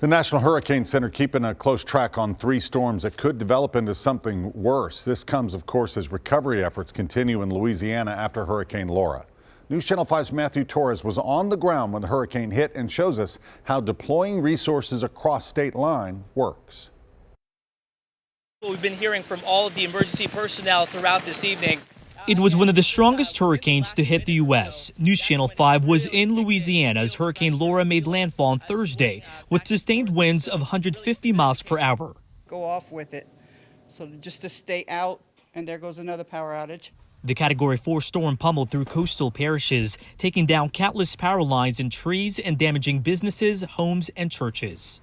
The National Hurricane Center keeping a close track on 3 storms that could develop into something worse. This comes, of course, as recovery efforts continue in Louisiana after Hurricane Laura. News Channel 5's Matthew Torres was on the ground when the hurricane hit and shows us how deploying resources across state line works. We've been hearing from all of the emergency personnel throughout this evening. It was one of the strongest hurricanes to hit the U.S. News Channel 5 was in Louisiana as Hurricane Laura made landfall on Thursday with sustained winds of 150 miles per hour. Go off with it. So just to stay out, and there goes another power outage. The Category 4 storm pummeled through coastal parishes, taking down countless power lines and trees and damaging businesses, homes, and churches.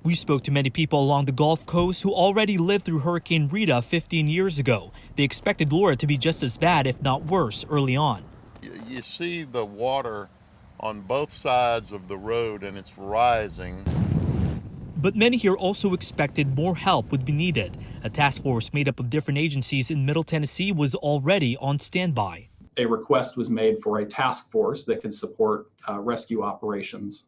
We spoke to many people along the Gulf Coast who already lived through Hurricane Rita 15 years ago. They expected Laura to be just as bad, if not worse, early on. You see the water on both sides of the road and it's rising. But many here also expected more help would be needed. A task force made up of different agencies in Middle Tennessee was already on standby. A request was made for a task force that could support rescue operations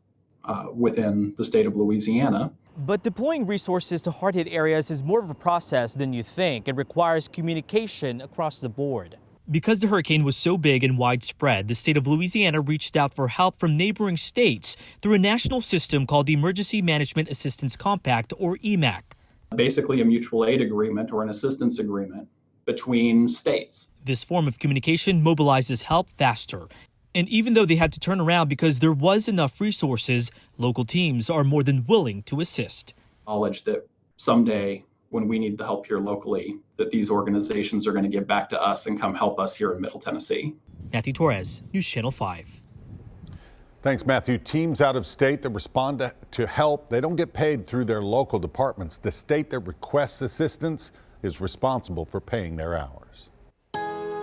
within the state of Louisiana. But deploying resources to hard-hit areas is more of a process than you think. It requires communication across the board. Because the hurricane was so big and widespread, the state of Louisiana reached out for help from neighboring states through a national system called the Emergency Management Assistance Compact, or EMAC. Basically a mutual aid agreement or an assistance agreement between states. This form of communication mobilizes help faster. And even though they had to turn around because there was enough resources, local teams are more than willing to assist. Knowledge that someday when we need the help here locally, that these organizations are going to give back to us and come help us here in Middle Tennessee. Matthew Torres, News Channel 5. Thanks, Matthew. Teams out of state that respond to help, they don't get paid through their local departments. The state that requests assistance is responsible for paying their hours.